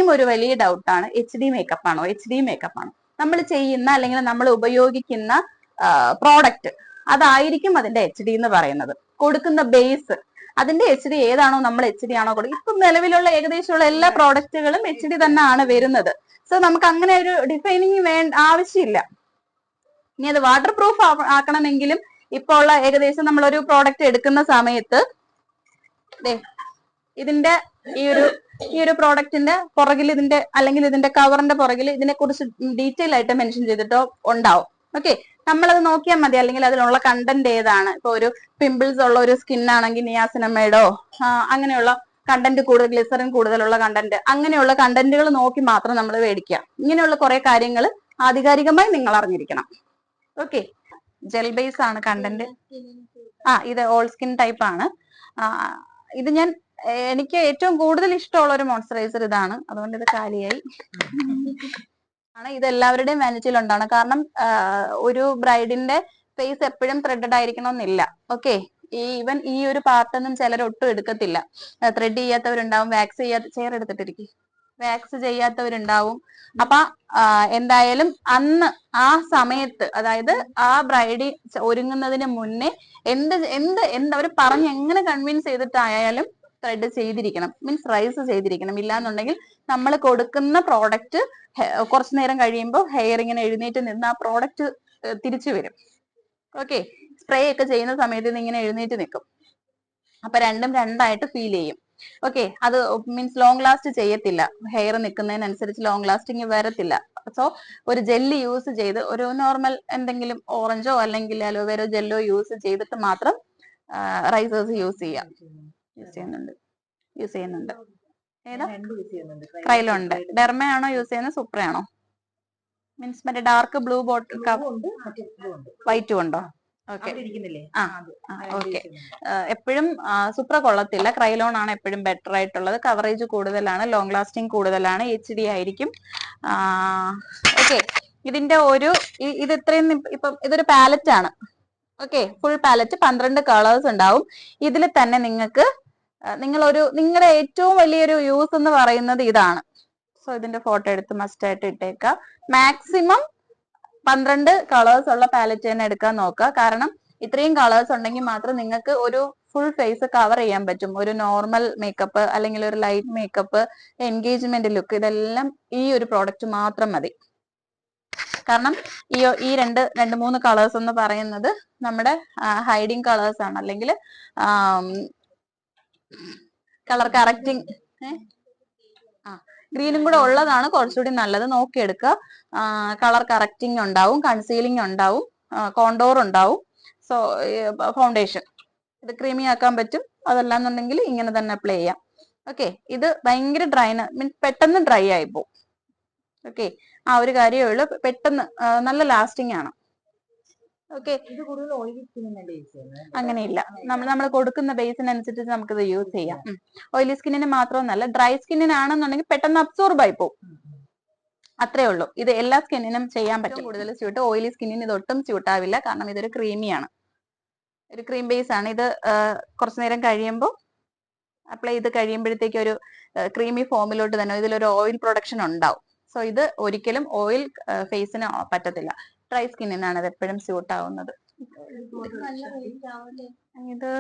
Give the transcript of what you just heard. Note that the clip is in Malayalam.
പിന്നെയും ഒരു വലിയ ഡൗട്ടാണ് HD മേക്കപ്പ് ആണോ, HD മേക്കപ്പ് ആണോ. നമ്മൾ ചെയ്യുന്ന അല്ലെങ്കിൽ നമ്മൾ ഉപയോഗിക്കുന്ന പ്രോഡക്റ്റ് അതായിരിക്കും അതിന്റെ HD എന്ന് പറയുന്നത്. കൊടുക്കുന്ന ബേസ് അതിന്റെ HD ഏതാണോ, നമ്മൾ HD ആണോ കൊടുക്കുക. ഇപ്പൊ നിലവിലുള്ള ഏകദേശമുള്ള എല്ലാ പ്രോഡക്റ്റുകളും HD തന്നെയാണ് വരുന്നത്. സോ നമുക്ക് അങ്ങനെ ഒരു ഡിഫൈനിങ് ആവശ്യമില്ല. ഇനി അത് വാട്ടർ പ്രൂഫ് ആക്കണമെങ്കിലും ഇപ്പൊ ഉള്ള ഏകദേശം നമ്മളൊരു പ്രോഡക്റ്റ് എടുക്കുന്ന സമയത്ത് ഇതിന്റെ ഈ ഒരു പ്രോഡക്റ്റിന്റെ പുറകിൽ ഇതിന്റെ അല്ലെങ്കിൽ ഇതിന്റെ കവറിന്റെ പുറകിൽ ഇതിനെ കുറിച്ച് ഡീറ്റെയിൽ ആയിട്ട് മെൻഷൻ ചെയ്തിട്ടോ ഉണ്ടാവും. ഓക്കെ, നമ്മളത് നോക്കിയാൽ മതി. അല്ലെങ്കിൽ അതിലുള്ള കണ്ടന്റ് ഏതാണ്. ഇപ്പൊ ഒരു പിമ്പിൾസ് ഉള്ള ഒരു സ്കിൻ ആണെങ്കിൽ നിയാസിനമൈഡോ അങ്ങനെയുള്ള കണ്ടന്റ് കൂടുതൽ, ഗ്ലിസറിൻ കൂടുതലുള്ള കണ്ടന്റ്, അങ്ങനെയുള്ള കണ്ടന്റുകൾ നോക്കി മാത്രം നമ്മൾ മേടിക്കുക. ഇങ്ങനെയുള്ള കുറെ കാര്യങ്ങൾ ആധികാരികമായി നിങ്ങൾ അറിഞ്ഞിരിക്കണം. ഓക്കെ, ജെൽ ബേസ് ആണ് കണ്ടന്റ്. ഇത് ഓൾ സ്കിൻ ടൈപ്പ് ആണ്. ഇത് എനിക്ക് ഏറ്റവും കൂടുതൽ ഇഷ്ടമുള്ള ഒരു മോയ്സ്ചറൈസർ ഇതാണ്. അതുകൊണ്ട് ഇത് കാലിയായി. ഇത് എല്ലാവരുടെയും വാനിറ്റിയിൽ ഉണ്ടാണ്. കാരണം ഒരു ബ്രൈഡിന്റെ ഫേസ് എപ്പോഴും ത്രെഡഡ് ആയിരിക്കണം എന്നില്ല. ഓക്കെ, ഈവൻ ഈ ഒരു പാർട്ടൊന്നും ചിലർ ഒട്ടും എടുക്കത്തില്ല. ത്രെഡ് ചെയ്യാത്തവരുണ്ടാവും, വാക്സ് ചെയ്യാത്തവരുണ്ടാവും. അപ്പൊ എന്തായാലും അന്ന് ആ സമയത്ത്, അതായത് ആ ബ്രൈഡ് ഒരുങ്ങുന്നതിന് മുന്നേ എന്ത് അവർ പറഞ്ഞ് എങ്ങനെ കൺവിൻസ് ചെയ്തിട്ടായാലും ത്രെഡ് ചെയ്തിരിക്കണം, മീൻസ് റൈസ് ചെയ്തിരിക്കണം. ഇല്ലാന്നുണ്ടെങ്കിൽ നമ്മൾ കൊടുക്കുന്ന പ്രോഡക്റ്റ് കുറച്ചു നേരം കഴിയുമ്പോൾ ഹെയർ ഇങ്ങനെ എഴുന്നേറ്റ് നിന്ന് ആ പ്രോഡക്റ്റ് തിരിച്ചു വരും. ഓക്കെ, സ്പ്രേ ഒക്കെ ചെയ്യുന്ന സമയത്ത് ഇത് ഇങ്ങനെ എഴുന്നേറ്റ് നിൽക്കും. അപ്പൊ രണ്ടും രണ്ടായിട്ട് ഫീൽ ചെയ്യും. ഓക്കെ, അത് മീൻസ് ലോങ് ലാസ്റ്റ് ചെയ്യത്തില്ല. ഹെയർ നിൽക്കുന്നതിനനുസരിച്ച് ലോങ് ലാസ്റ്റിങ് വരത്തില്ല. സോ ഒരു ജെല്ല് യൂസ് ചെയ്ത്, ഒരു നോർമൽ എന്തെങ്കിലും ഓറഞ്ചോ അല്ലെങ്കിൽ അലോവേരോ ജെല്ലോ യൂസ് ചെയ്തിട്ട് മാത്രം റൈസേഴ്സ് യൂസ് ചെയ്യുന്നുണ്ട്. ഏതാ? ക്രൈലോണ്ട്. ഡെർമയാണോ യൂസ് ചെയ്യുന്നത്, സൂപ്രയാണോ? മീൻസ് മറ്റേ ഡാർക്ക് ബ്ലൂ ബോട്ടിൽ വൈറ്റും ഉണ്ടോ? Okay, okay. എപ്പോഴും സൂപ്ര കൊള്ളത്തില്ല. ക്രൈലോൺ ആണ് എപ്പോഴും ബെറ്റർ ആയിട്ടുള്ളത്. കവറേജ് കൂടുതലാണ്, ലോങ് ലാസ്റ്റിംഗ് കൂടുതലാണ്, HD ആയിരിക്കും. ഓക്കെ, ഇതിന്റെ ഇത് ഇത്രയും ഇപ്പം ഇതൊരു പാലറ്റ് ആണ്. ഓക്കെ, ഫുൾ പാലറ്റ് 12 കളേഴ്സ് ഉണ്ടാവും. ഇതിൽ തന്നെ നിങ്ങളുടെ ഏറ്റവും വലിയൊരു യൂസ് എന്ന് പറയുന്നത് ഇതാണ്. സോ ഇതിന്റെ ഫോട്ടോ എടുത്ത് മസ്റ്റ് ആയിട്ട് ഇട്ടേക്കുക. മാക്സിമം 12 കളേഴ്സ് ഉള്ള പാലറ്റ് തന്നെ എടുക്കാൻ നോക്കുക. കാരണം ഇത്രയും കളേഴ്സ് ഉണ്ടെങ്കിൽ മാത്രം നിങ്ങൾക്ക് ഒരു ഫുൾ ഫേസ് കവർ ചെയ്യാൻ പറ്റും. ഒരു നോർമൽ മേക്കപ്പ് അല്ലെങ്കിൽ ഒരു ലൈറ്റ് മേക്കപ്പ്, എൻഗേജ്മെന്റ് ലുക്ക്, ഇതെല്ലാം ഈ ഒരു പ്രോഡക്റ്റ് മാത്രം മതി. കാരണം ഈ രണ്ട് മൂന്ന് കളേഴ്സ് എന്ന് പറയുന്നത് നമ്മുടെ ഹൈഡിങ് കളേഴ്സ് ആണ്. അല്ലെങ്കിൽ കളർ കറക്റ്റിംഗ് ഗ്രീനും കൂടെ ഉള്ളതാണ് കുറച്ചുകൂടി നല്ലത്. നോക്കിയെടുക്കുക. കളർ കറക്റ്റിംഗ് ഉണ്ടാവും, കൺസീലിംഗ് ഉണ്ടാവും, കോണ്ടോർ ഉണ്ടാവും. സോ ഫൗണ്ടേഷൻ ഇത് ക്രീമി ആക്കാൻ പറ്റും. അതല്ലാന്നുണ്ടെങ്കിൽ ഇങ്ങനെ തന്നെ അപ്ലൈ ചെയ്യാം. ഓക്കെ, ഇത് ഭയങ്കര മീൻസ് പെട്ടെന്ന് ഡ്രൈ ആയി പോകും. ഓക്കെ, ഒരു കാര്യമേ ഉള്ളൂ. പെട്ടെന്ന് നല്ല ലാസ്റ്റിംഗ് ആണ്. ഓക്കെ, അങ്ങനെയില്ല. നമ്മൾ കൊടുക്കുന്ന ബേസിനനുസരിച്ച് നമുക്കിത് യൂസ് ചെയ്യാം. ഓയിലി സ്കിന്നിന് മാത്രമൊന്നല്ല, ഡ്രൈ സ്കിന്നിനാണെന്നുണ്ടെങ്കിൽ പെട്ടെന്ന് അബ്സോർബ് ആയി പോകും. അത്രേ ഉള്ളൂ. ഇത് എല്ലാ സ്കിന്നിനും ചെയ്യാൻ പറ്റും. കൂടുതൽ സ്യൂട്ട് ഓയിലി സ്കിന്നിന് ഇത് ഒട്ടും സ്യൂട്ട് ആവില്ല. കാരണം ഇതൊരു ക്രീമിയാണ്, ഒരു ക്രീം ബേസ് ആണ്. ഇത് കുറച്ചു നേരം കഴിയുമ്പോൾ അപ്ലൈ ചെയ്ത് കഴിയുമ്പോഴത്തേക്ക് ഒരു ക്രീമി ഫോമിലോട്ട് തന്നെ ഇതിലൊരു ഓയിൽ പ്രൊഡക്ഷൻ ഉണ്ടാവും. സോ ഇത് ഒരിക്കലും ഓയിൽ ഫേസിന് പറ്റത്തില്ല. ഡ്രൈ സ്കിന്നിനാണ് ഇത് എപ്പോഴും സ്യൂട്ട് ആവുന്നത്. ഇത്